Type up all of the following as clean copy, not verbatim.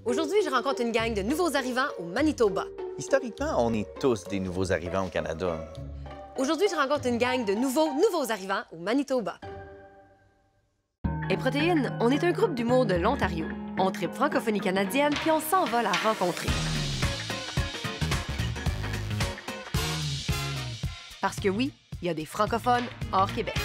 Aujourd'hui, je rencontre une gang de nouveaux arrivants au Manitoba. Historiquement, on est tous des nouveaux arrivants au Canada. Aujourd'hui, je rencontre une gang de nouveaux arrivants au Manitoba. Et Protéines, on est un groupe d'humour de l'Ontario. On tripe francophonie canadienne, puis on s'en va la rencontrer. Parce que oui, il y a des francophones hors Québec.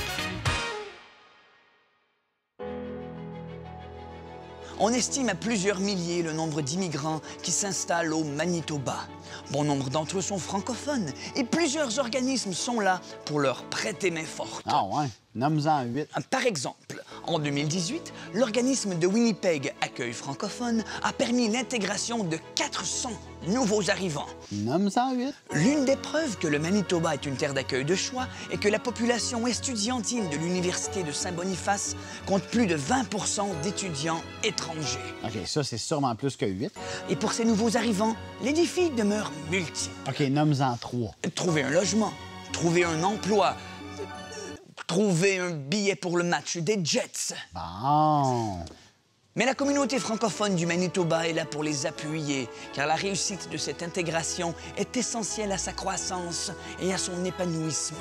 On estime à plusieurs milliers le nombre d'immigrants qui s'installent au Manitoba. Bon nombre d'entre eux sont francophones et plusieurs organismes sont là pour leur prêter main forte. Ah ouais, nomme-en 8. Par exemple, en 2018, l'organisme de Winnipeg Accueil francophone a permis l'intégration de 400 nouveaux arrivants. Nomme-en 8. L'une des preuves que le Manitoba est une terre d'accueil de choix est que la population estudiantine de l'Université de Saint-Boniface compte plus de 20 d'étudiants étrangers. OK, ça, c'est sûrement plus que 8. Et pour ces nouveaux arrivants, les défis demeurent multiples. OK, nomme-en 3. Trouver un logement, trouver un emploi, trouver un billet pour le match des Jets. Bon. Mais la communauté francophone du Manitoba est là pour les appuyer, car la réussite de cette intégration est essentielle à sa croissance et à son épanouissement.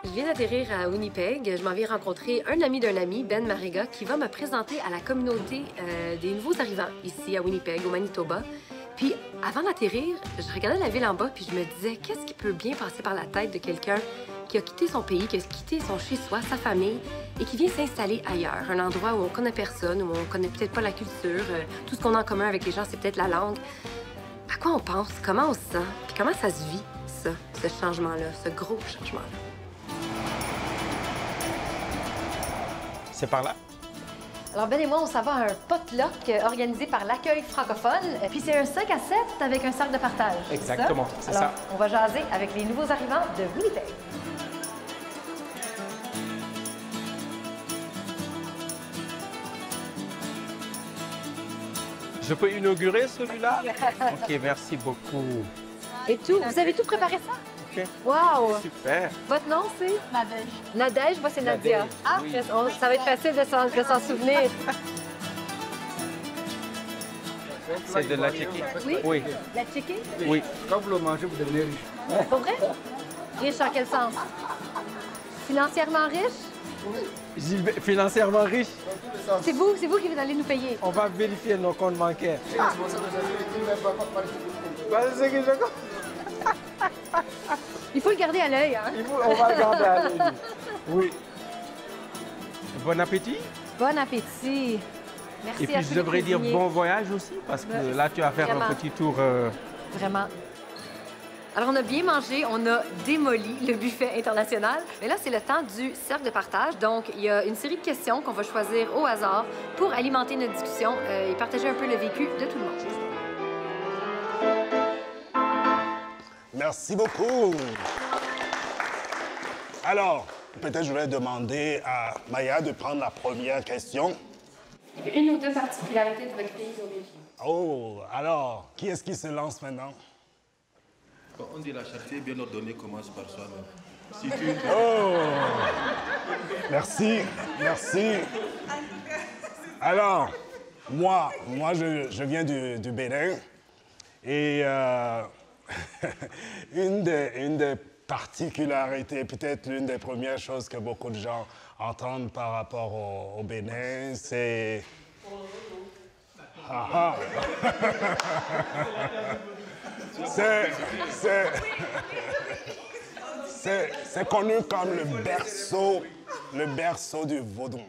Je viens d'atterrir à Winnipeg. Je m'en viens rencontrer un ami d'un ami, Ben Mariga, qui va me présenter à la communauté des nouveaux arrivants ici à Winnipeg, au Manitoba. Puis, avant d'atterrir, je regardais la ville en bas puis je me disais, qu'est-ce qui peut bien passer par la tête de quelqu'un qui a quitté son pays, qui a quitté son chez-soi, sa famille, et qui vient s'installer ailleurs, un endroit où on connaît personne, où on connaît peut-être pas la culture, tout ce qu'on a en commun avec les gens, c'est peut-être la langue. À quoi on pense? Comment on se sent? Puis comment ça se vit, ça, ce changement-là, ce gros changement-là? C'est par là. Alors, Ben et moi, on s'en va à un potluck organisé par l'Accueil francophone. Puis c'est un 5 à 7 avec un cercle de partage. Exactement, c'est ça. Alors, on va jaser avec les nouveaux arrivants de Winnipeg. Je peux inaugurer celui-là? OK, merci beaucoup. Et tout, vous avez tout préparé ça? OK. Wow! Super. Votre nom, c'est? Nadège. Nadège, moi, c'est Nadia. Nadège, Ah, oui. ça va être facile de s'en souvenir. C'est de la Tchéquie? Oui? Oui. La Tchéquie? Oui. Quand vous le mangez, vous devenez riche. Pour vrai? Riche en quel sens? Financièrement riche? Financièrement riche? C'est vous qui allez nous payer. On va vérifier nos comptes bancaires. C'est ce que je comprends. Il faut le garder à l'œil, hein? On va regarder à l'œil. Oui. Bon appétit. Bon appétit. Merci. Et puis, je devrais dire bon voyage aussi, parce que là, tu vas faire Vraiment. un petit tour. Vraiment. Alors, on a bien mangé, on a démoli le buffet international. Mais là, c'est le temps du cercle de partage. Donc, il y a une série de questions qu'on va choisir au hasard pour alimenter notre discussion et partager un peu le vécu de tout le monde. Merci beaucoup. Alors, peut-être je vais demander à Maya de prendre la première question. Une ou deux particularités de votre pays d'origine. Oh, alors, qui est-ce qui se lance maintenant? On dit la charité bien ordonnée commence par soi-même. Si tu... Oh! Merci, merci. Alors, moi je viens du Bénin et une des particularités, peut-être l'une des premières choses que beaucoup de gens entendent par rapport au Bénin, c'est... Ah, ah. C'est connu comme le berceau du vaudou.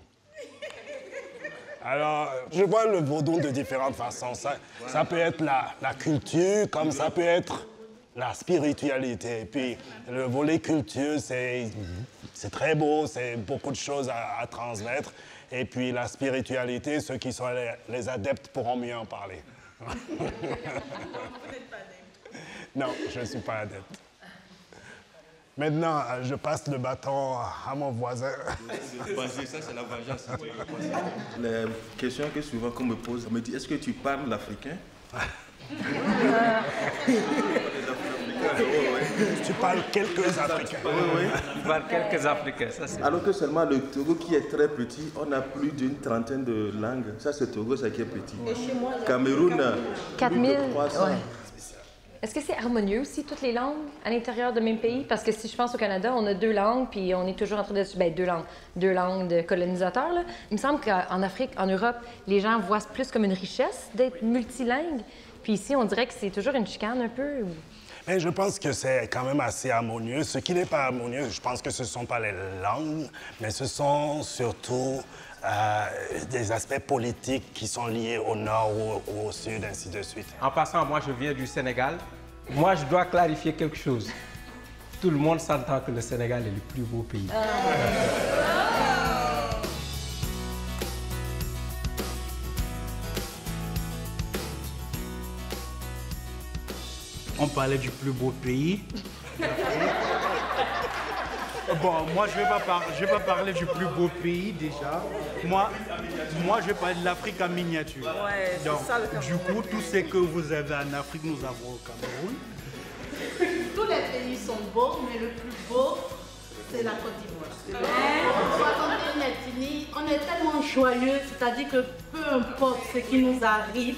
Alors, je vois le vaudou de différentes façons. Ça peut être la culture, comme ça peut être la spiritualité. Et puis, le volet culture, c'est très beau, c'est beaucoup de choses à transmettre. Et puis, la spiritualité, ceux qui sont les adeptes pourront mieux en parler. Vous n'êtes pas adepte. Non, je ne suis pas adepte. Maintenant, je passe le bâton à mon voisin. Ça, c'est la vengeance. La question que souvent qu'on me pose, on me dit, est-ce que tu parles l'africain? Tu parles quelques Africains. Oui, il parle quelques Africains, ça c'est... Alors que seulement le Togo qui est très petit, on a plus d'une trentaine de langues. Ça c'est Togo, ça qui est petit. Et chez moi, Cameroun, 4000. 300. Ouais. Est-ce que c'est harmonieux aussi, toutes les langues à l'intérieur de même pays? Parce que si je pense au Canada, on a 2 langues, puis on est toujours en train de... Bien, 2 langues de colonisateurs, là. Il me semble qu'en Afrique, en Europe, les gens voient plus comme une richesse d'être multilingue. Puis ici, on dirait que c'est toujours une chicane un peu. Mais je pense que c'est quand même assez harmonieux. Ce qui n'est pas harmonieux, je pense que ce ne sont pas les langues, mais ce sont surtout des aspects politiques qui sont liés au nord ou au sud, ainsi de suite. En passant, moi je viens du Sénégal. Moi je dois clarifier quelque chose. Tout le monde s'entend que le Sénégal est le plus beau pays. On parlait du plus beau pays. Bon, moi, je vais pas parler du plus beau pays, déjà. Moi, je vais parler de l'Afrique en miniature. Ouais, c'est donc, ça, le Cameroun. du coup, tout ce que vous avez en Afrique, nous avons au Cameroun. Tous les pays sont beaux, mais le plus beau, c'est la Côte d'Ivoire. Quand on est unis, on est tellement joyeux, c'est-à-dire que peu importe ce qui nous arrive,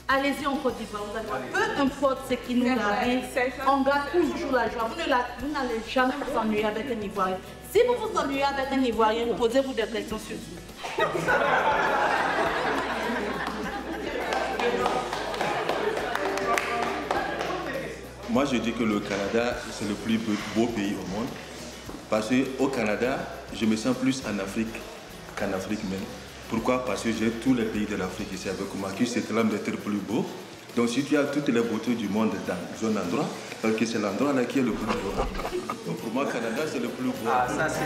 allez-y en Côte d'Ivoire, vous allez voir, peu importe ce qui nous arrive, on garde toujours la joie. Vous n'allez jamais vous ennuyer avec un Ivoirien. Si vous vous ennuyez avec un Ivoirien, posez-vous des questions sur lui. Moi, je dis que le Canada, c'est le plus beau pays au monde. Parce qu'au Canada, je me sens plus en Afrique qu'en Afrique même. Pourquoi? Parce que j'ai tous les pays de l'Afrique ici avec moi qui s'éclament d'être plus beau. Donc, si tu as toutes les beautés du monde dans un endroit, parce que c'est l'endroit là qui est le plus beau. Donc, pour moi, Canada, c'est le plus beau. Ah, ça c'est...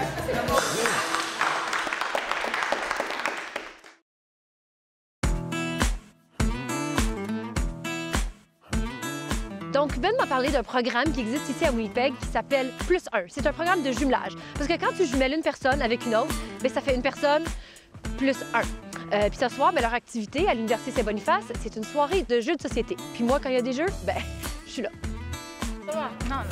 Donc, Ben m'a parlé d'un programme qui existe ici à Winnipeg qui s'appelle Plus 1. C'est un programme de jumelage. Parce que quand tu jumelles une personne avec une autre, bien, ça fait une personne plus 1. Puis ce soir, bien, leur activité à l'Université Saint-Boniface, c'est une soirée de jeux de société. Puis moi, quand il y a des jeux, ben, je suis là. Ça va? Non,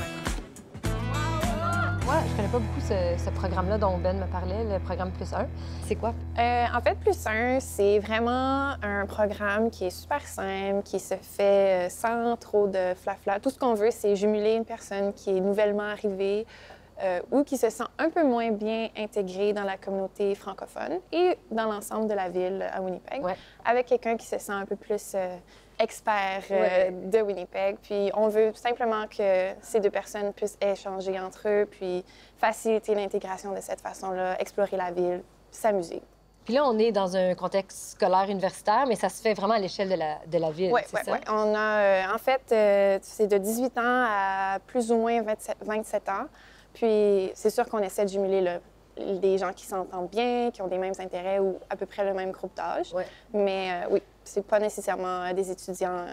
Moi, je connais pas beaucoup ce programme-là dont Ben me parlait, le programme Plus 1. C'est quoi? En fait, Plus 1, c'est vraiment un programme qui est super simple, qui se fait sans trop de flafla. Tout ce qu'on veut, c'est jumeler une personne qui est nouvellement arrivée ou qui se sent un peu moins bien intégrée dans la communauté francophone et dans l'ensemble de la ville à Winnipeg, avec quelqu'un qui se sent un peu plus expert de Winnipeg. Puis on veut simplement que ces deux personnes puissent échanger entre eux, puis faciliter l'intégration de cette façon-là, explorer la ville, s'amuser. Puis là, on est dans un contexte scolaire universitaire, mais ça se fait vraiment à l'échelle de la ville, c'est ça? Oui. On a, en fait, c'est de 18 ans à plus ou moins 27 ans. Puis c'est sûr qu'on essaie de jumeler des gens qui s'entendent bien, qui ont des mêmes intérêts ou à peu près le même groupe d'âge. Mais oui, c'est pas nécessairement des étudiants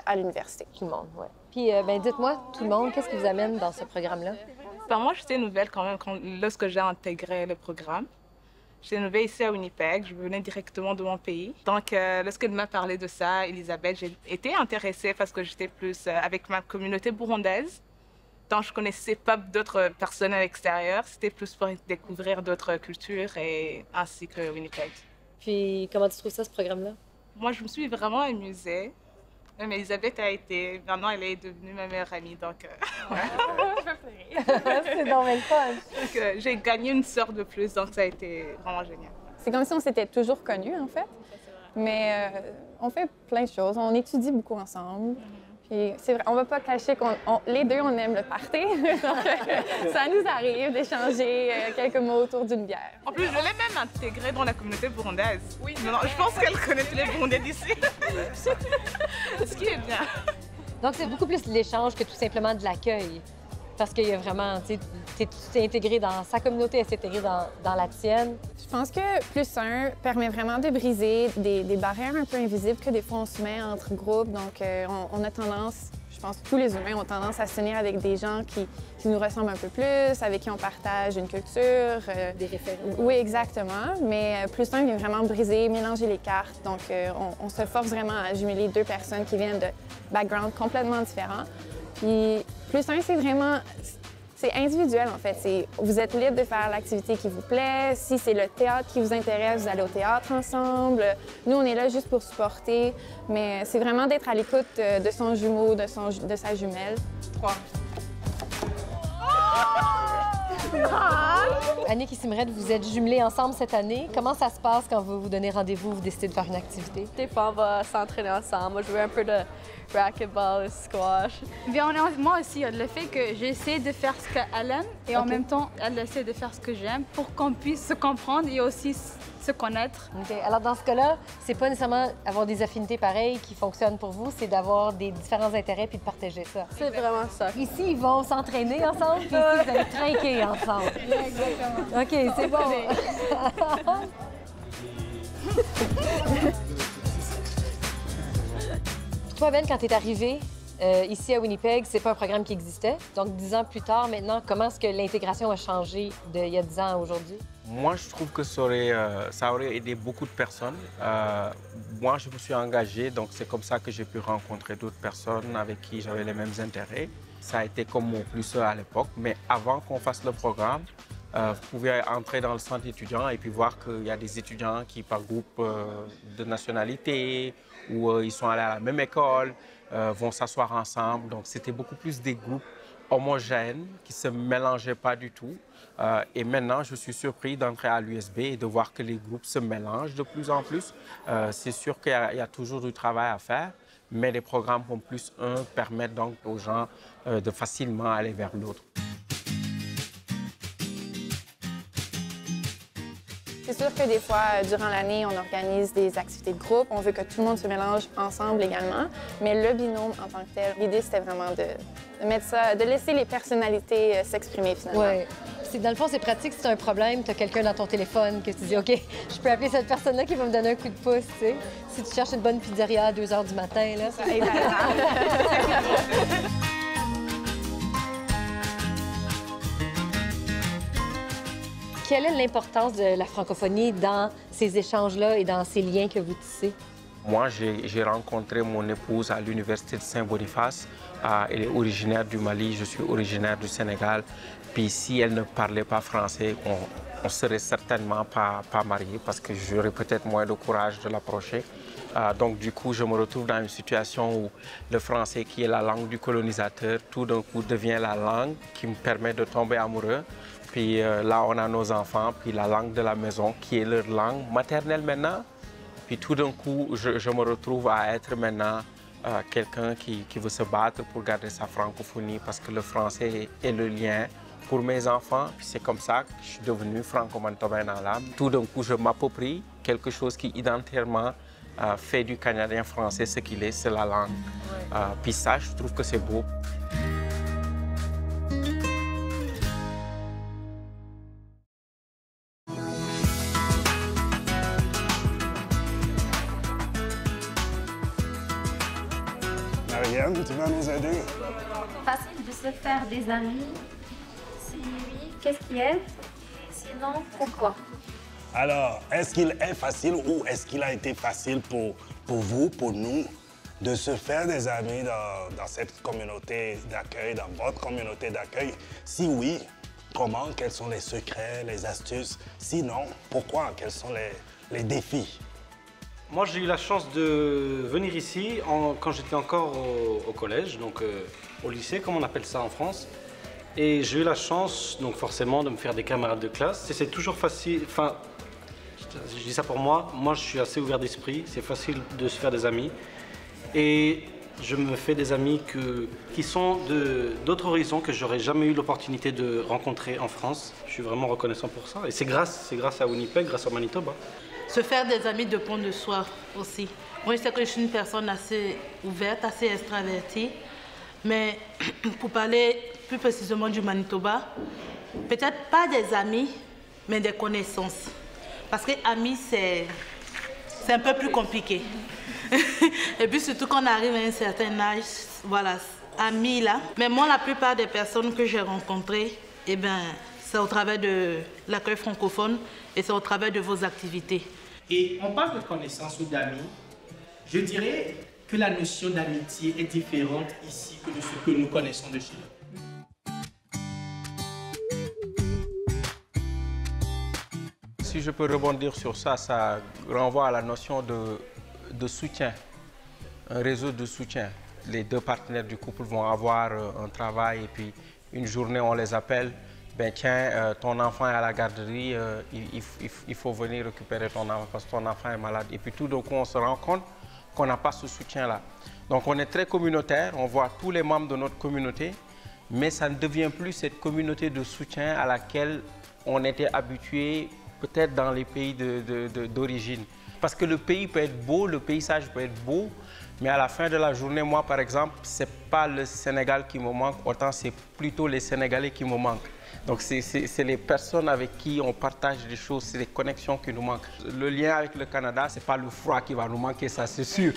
à l'université. Tout le monde, oui. Puis, ben dites-moi, tout le monde, qu'est-ce qui vous amène dans ce programme-là? Ben, moi, j'étais nouvelle quand même lorsque j'ai intégré le programme. J'étais nouvelle ici à Winnipeg, je venais directement de mon pays. Donc, lorsqu'elle m'a parlé de ça, Elisabeth, j'ai été intéressée parce que j'étais plus avec ma communauté burundaise. Donc, je connaissais pas d'autres personnes à l'extérieur. C'était plus pour découvrir d'autres cultures ainsi que Winnipeg. Puis, comment tu trouves ça, ce programme-là? Moi, je me suis vraiment amusée. Même Elisabeth a été... Maintenant, elle est devenue ma meilleure amie, donc... C'est donc le fun. Donc, j'ai gagné une sœur de plus, donc ça a été vraiment génial. C'est comme si on s'était toujours connus, en fait. Mais on fait plein de choses. On étudie beaucoup ensemble. Puis c'est vrai, on va pas cacher qu'on les deux, on aime le party. Donc, ça nous arrive d'échanger quelques mots autour d'une bière. En plus, je l'ai même intégrée dans la communauté burundaise. Oui. Non, je pense qu'elle connaît tous les Burundais d'ici. Ce qui est bien. Donc, c'est beaucoup plus l'échange que tout simplement de l'accueil. Parce qu'il y a vraiment, tu t'es intégré dans sa communauté, elle s'est intégrée dans la tienne. Je pense que Plus 1 permet vraiment de briser des barrières un peu invisibles que des fois on se met entre groupes. Donc, on a tendance, je pense que tous les humains ont tendance à se tenir avec des gens qui nous ressemblent un peu plus, avec qui on partage une culture. Des références. Oui, exactement. Mais Plus 1 vient vraiment briser, mélanger les cartes. Donc, on se force vraiment à jumeler deux personnes qui viennent de backgrounds complètement différents. Puis +1, c'est vraiment... C'est individuel, en fait. Vous êtes libre de faire l'activité qui vous plaît. Si c'est le théâtre qui vous intéresse, vous allez au théâtre ensemble. Nous, on est là juste pour supporter, mais c'est vraiment d'être à l'écoute de son jumeau, de sa jumelle. 3. Annick et Simrette, vous êtes jumelés ensemble cette année. Comment ça se passe quand vous vous donnez rendez-vous, vous décidez de faire une activité? Des fois, on va s'entraîner ensemble. Moi, je joue un peu de racquetball, squash. Bien, moi aussi, le fait que j'essaie de faire ce qu'elle aime et en même temps, elle essaie de faire ce que j'aime pour qu'on puisse se comprendre et aussi se connaître. OK. Alors, dans ce cas-là, c'est pas nécessairement avoir des affinités pareilles qui fonctionnent pour vous, c'est d'avoir des différents intérêts puis de partager ça. C'est vraiment ça. Ici, ils vont s'entraîner ensemble, puis ici, vous allez trinquer ensemble. Exactement. OK, c'est bon. Toi, Ben, quand tu es arrivé ici à Winnipeg, c'est pas un programme qui existait. Donc, 10 ans plus tard, maintenant, comment est-ce que l'intégration a changé d'il y a 10 ans à aujourd'hui? Moi, je trouve que ça aurait aidé beaucoup de personnes. Moi, je me suis engagé, donc c'est comme ça que j'ai pu rencontrer d'autres personnes avec qui j'avais les mêmes intérêts. Ça a été comme mon plus à l'époque, mais avant qu'on fasse le programme, vous pouvez entrer dans le centre étudiant et puis voir qu'il y a des étudiants qui, par groupe de nationalité, ou ils sont allés à la même école, vont s'asseoir ensemble. Donc, c'était beaucoup plus des groupes homogènes qui ne se mélangeaient pas du tout. Et maintenant, je suis surpris d'entrer à l'USB et de voir que les groupes se mélangent de plus en plus. C'est sûr qu'il y a toujours du travail à faire, mais les programmes comme plus 1 permettent donc aux gens de facilement aller vers l'autre. C'est sûr que des fois, durant l'année, on organise des activités de groupe. On veut que tout le monde se mélange ensemble également. Mais le binôme en tant que tel, l'idée, c'était vraiment de mettre ça, de laisser les personnalités s'exprimer finalement. Oui. Dans le fond, c'est pratique si tu as un problème, tu as quelqu'un dans ton téléphone que tu dis « OK, je peux appeler cette personne-là qui va me donner un coup de pouce. » tu sais. Si tu cherches une bonne pizzeria à 2 h du matin, là. Quelle est l'importance de la francophonie dans ces échanges-là et dans ces liens que vous tissez? Moi, j'ai rencontré mon épouse à l'Université de Saint-Boniface. Elle est originaire du Mali, je suis originaire du Sénégal. Puis si elle ne parlait pas français, on ne serait certainement pas mariés parce que j'aurais peut-être moins de courage de l'approcher. Donc, du coup, je me retrouve dans une situation où le français, qui est la langue du colonisateur, tout d'un coup devient la langue qui me permet de tomber amoureux. Puis là, on a nos enfants, puis la langue de la maison, qui est leur langue maternelle maintenant. Puis tout d'un coup, je me retrouve à être maintenant quelqu'un qui veut se battre pour garder sa francophonie parce que le français est le lien pour mes enfants. Puis c'est comme ça que je suis devenu franco-manitobain dans l'âme. Tout d'un coup, je m'approprie quelque chose qui identitairement fait du Canadien français ce qu'il est, c'est la langue. Puis ça, je trouve que c'est beau. Marianne, tu vas nous aider? Facile de se faire des amis. Si oui, qu'est-ce qui aide? Sinon, pourquoi? Alors, est-ce qu'il est facile ou est-ce qu'il a été facile pour vous, pour nous, de se faire des amis dans cette communauté d'accueil, dans votre communauté d'accueil? Si oui, comment? Quels sont les secrets, les astuces? Sinon, pourquoi? Quels sont les défis? Moi, j'ai eu la chance de venir ici quand j'étais encore au collège, donc au lycée, comme on appelle ça en France. Et j'ai eu la chance, donc forcément, de me faire des camarades de classe. C'est toujours facile, enfin, je dis ça pour moi, je suis assez ouvert d'esprit, c'est facile de se faire des amis. Et je me fais des amis qui sont d'autres horizons que j'aurais jamais eu l'opportunité de rencontrer en France. Je suis vraiment reconnaissant pour ça. Et c'est grâce à Winnipeg, grâce au Manitoba. Se faire des amis de pont de soi aussi. Moi, je sais que je suis une personne assez ouverte, assez extravertie. Mais pour parler plus précisément du Manitoba, peut-être pas des amis, mais des connaissances. Parce que amis, c'est un peu plus compliqué. Et puis surtout quand on arrive à un certain âge, voilà, amis là. Mais moi, la plupart des personnes que j'ai rencontrées, eh ben, c'est au travers de l'accueil francophone et c'est au travers de vos activités. Et on parle de connaissances ou d'amis. Je dirais que la notion d'amitié est différente ici que de ce que nous connaissons de chez nous. si je peux rebondir sur ça, ça renvoie à la notion de soutien, un réseau de soutien. Les deux partenaires du couple vont avoir un travail et puis une journée, on les appelle. Ben tiens, ton enfant est à la garderie, il faut venir récupérer ton enfant parce que ton enfant est malade. Et puis tout d'un coup, on se rend compte qu'on n'a pas ce soutien-là. Donc on est très communautaire, on voit tous les membres de notre communauté, mais ça ne devient plus cette communauté de soutien à laquelle on était habitué peut-être dans les pays d'origine. Parce que le pays peut être beau, le paysage peut être beau, mais à la fin de la journée, moi par exemple, c'est pas le Sénégal qui me manque, autant c'est plutôt les Sénégalais qui me manquent. Donc c'est les personnes avec qui on partage des choses, c'est les connexions qui nous manquent. Le lien avec le Canada, c'est pas le froid qui va nous manquer, ça c'est sûr.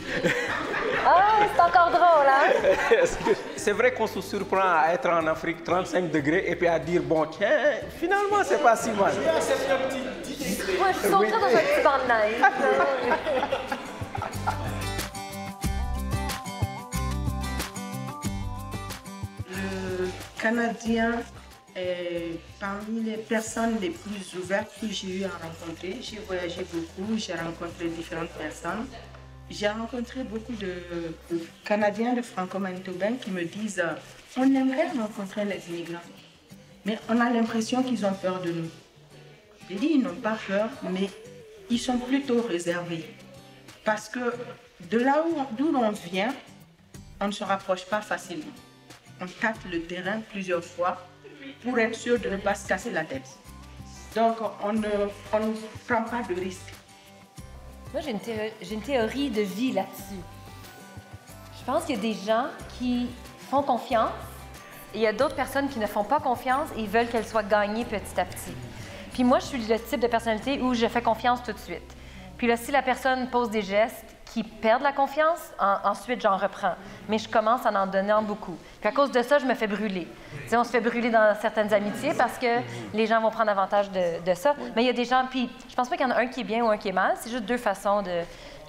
Ah, c'est encore drôle, hein? C'est vrai qu'on se surprend à être en Afrique 35 degrés et puis à dire, bon, tiens, finalement, c'est pas si mal. Moi, je suis entrée dans un petit banc de neige. Le Canadien est parmi les personnes les plus ouvertes que j'ai eu à rencontrer. J'ai voyagé beaucoup, j'ai rencontré différentes personnes. J'ai rencontré beaucoup de Canadiens, de franco-manitobains qui me disent « On aimerait rencontrer les immigrants, mais on a l'impression qu'ils ont peur de nous. » J'ai dit « Ils n'ont pas peur, mais ils sont plutôt réservés. Parce que de là d'où l'on vient, on ne se rapproche pas facilement. On tâte le terrain plusieurs fois pour être sûr de ne pas se casser la tête. Donc, on ne prend pas de risque. » Moi, j'ai une théorie de vie là-dessus. Je pense qu'il y a des gens qui font confiance et il y a d'autres personnes qui ne font pas confiance et ils veulent qu'elles soient gagnées petit à petit. Puis moi, je suis le type de personnalité où je fais confiance tout de suite. Puis là, si la personne pose des gestes qui perdent la confiance, ensuite, j'en reprends. Mais je commence en donnant beaucoup. Puis à cause de ça, je me fais brûler. Tu sais, on se fait brûler dans certaines amitiés parce que les gens vont prendre avantage de ça. Mais il y a des gens, puis je pense pas qu'il y en a un qui est bien ou un qui est mal. C'est juste deux façons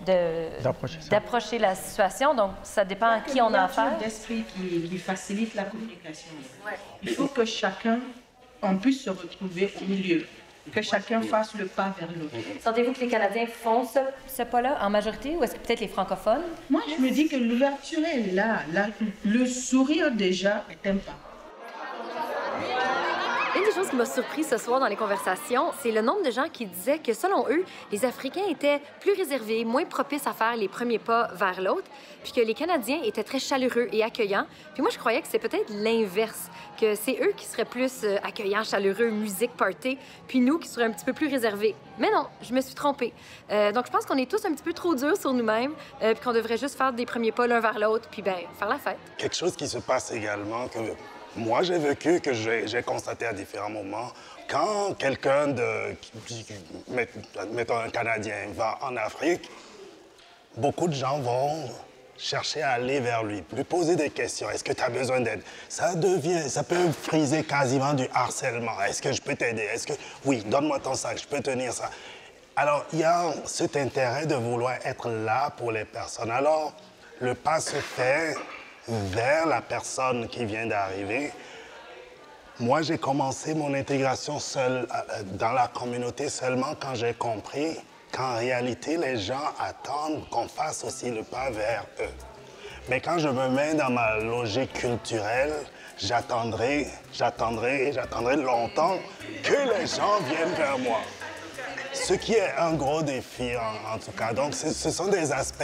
d'approcher la situation. Donc, ça dépend à qui on a affaire. C'est l'esprit qui facilite la communication. Ouais. Il faut que chacun, on puisse se retrouver au milieu. Que chacun fasse le pas vers l'autre. Sentez-vous que les Canadiens font ce pas-là en majorité ou est-ce que peut-être les francophones? Moi, je me dis que l'ouverture est là. Le sourire déjà est un pas. Une des choses qui m'a surpris ce soir dans les conversations, c'est le nombre de gens qui disaient que, selon eux, les Africains étaient plus réservés, moins propices à faire les premiers pas vers l'autre, puis que les Canadiens étaient très chaleureux et accueillants. Puis moi, je croyais que c'est peut-être l'inverse, que c'est eux qui seraient plus accueillants, chaleureux, musique, party, puis nous qui seraient un petit peu plus réservés. Mais non, je me suis trompée. Donc, je pense qu'on est tous un petit peu trop durs sur nous-mêmes, puis qu'on devrait juste faire des premiers pas l'un vers l'autre, puis bien, faire la fête. Quelque chose qui se passe également, que moi j'ai vécu, que j'ai constaté à différents moments, quand quelqu'un mettons un Canadien, va en Afrique, beaucoup de gens vont chercher à aller vers lui, lui poser des questions. Est-ce que tu as besoin d'aide? Ça peut friser quasiment du harcèlement. Est-ce que je peux t'aider? Est-ce que, oui, donne-moi ton sac, je peux tenir ça. Alors, il y a cet intérêt de vouloir être là pour les personnes. Alors, le pas se fait vers la personne qui vient d'arriver. Moi, j'ai commencé mon intégration seule dans la communauté seulement quand j'ai compris qu'en réalité, les gens attendent qu'on fasse aussi le pas vers eux. Mais quand je me mets dans ma logique culturelle, j'attendrai longtemps que les gens viennent vers moi. Ce qui est un gros défi, en tout cas. Donc, ce sont des aspects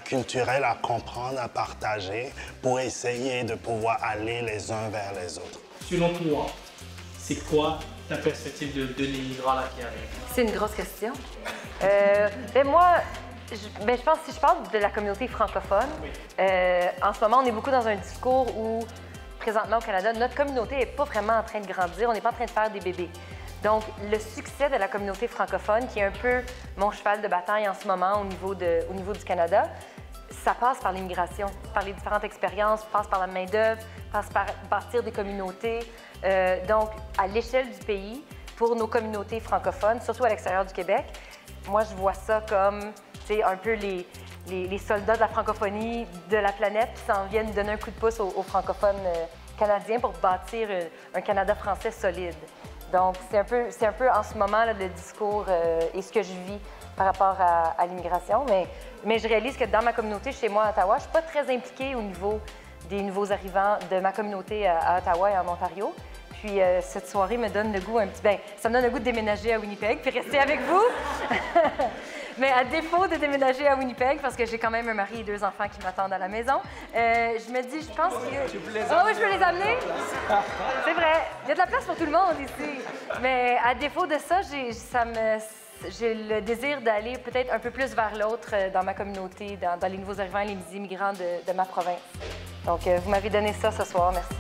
culturels à comprendre, à partager, pour essayer de pouvoir aller les uns vers les autres. Selon toi, c'est quoi ta perspective de l'immigrant là qui arrive? C'est une grosse question. Moi, je pense que si je parle de la communauté francophone, en ce moment, on est beaucoup dans un discours où, présentement au Canada, notre communauté n'est pas vraiment en train de grandir, on n'est pas en train de faire des bébés. Donc, le succès de la communauté francophone, qui est un peu mon cheval de bataille en ce moment au niveau du Canada, ça passe par l'immigration, par les différentes expériences, passe par la main-d'œuvre, passe par bâtir des communautés. Donc, à l'échelle du pays, pour nos communautés francophones, surtout à l'extérieur du Québec, moi, je vois ça comme, tu sais, un peu les soldats de la francophonie de la planète qui s'en viennent donner un coup de pouce aux francophones canadiens pour bâtir un Canada français solide. Donc, c'est un peu en ce moment là, le discours et ce que je vis par rapport à l'immigration. Mais je réalise que dans ma communauté, chez moi à Ottawa, je ne suis pas très impliquée au niveau des nouveaux arrivants de ma communauté à Ottawa et en Ontario. Puis cette soirée me donne le goût ça me donne le goût de déménager à Winnipeg puis rester avec vous. Mais à défaut de déménager à Winnipeg, parce que j'ai quand même un mari et 2 enfants qui m'attendent à la maison, je me dis, je pense que... Tu peux les amener? Oh, oui, je peux les amener? C'est vrai. Il y a de la place pour tout le monde ici. Mais à défaut de ça, j'ai le désir d'aller peut-être un peu plus vers l'autre dans ma communauté, dans les nouveaux arrivants et les immigrants de ma province. Donc, vous m'avez donné ça ce soir. Merci.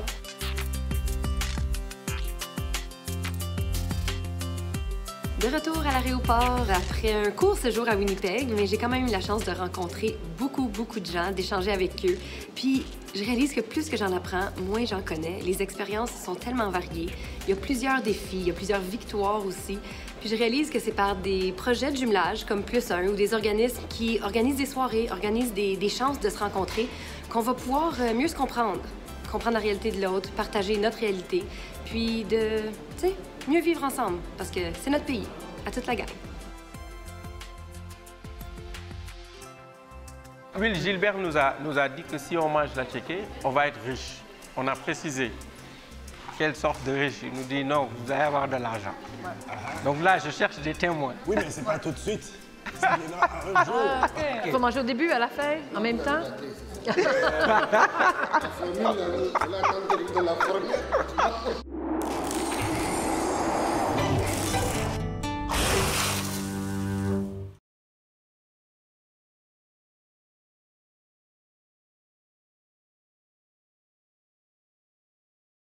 De retour à l'aéroport après un court séjour à Winnipeg, mais j'ai quand même eu la chance de rencontrer beaucoup de gens, d'échanger avec eux. Puis je réalise que plus que j'en apprends, moins j'en connais. Les expériences sont tellement variées. Il y a plusieurs défis, il y a plusieurs victoires aussi. Puis je réalise que c'est par des projets de jumelage comme Plus 1 ou des organismes qui organisent des soirées, organisent des chances de se rencontrer, qu'on va pouvoir mieux se comprendre la réalité de l'autre, partager notre réalité, puis de, tu sais, mieux vivre ensemble, parce que c'est notre pays, à toute la gang. Will Gilbert nous a dit que si on mange la tchéké, on va être riche. On a précisé quelle sorte de riche. Il nous dit non, vous allez avoir de l'argent. Donc là, je cherche des témoins. Oui, mais c'est pas tout de suite. C'est un jour. Il faut manger au début, à la fin, en même temps.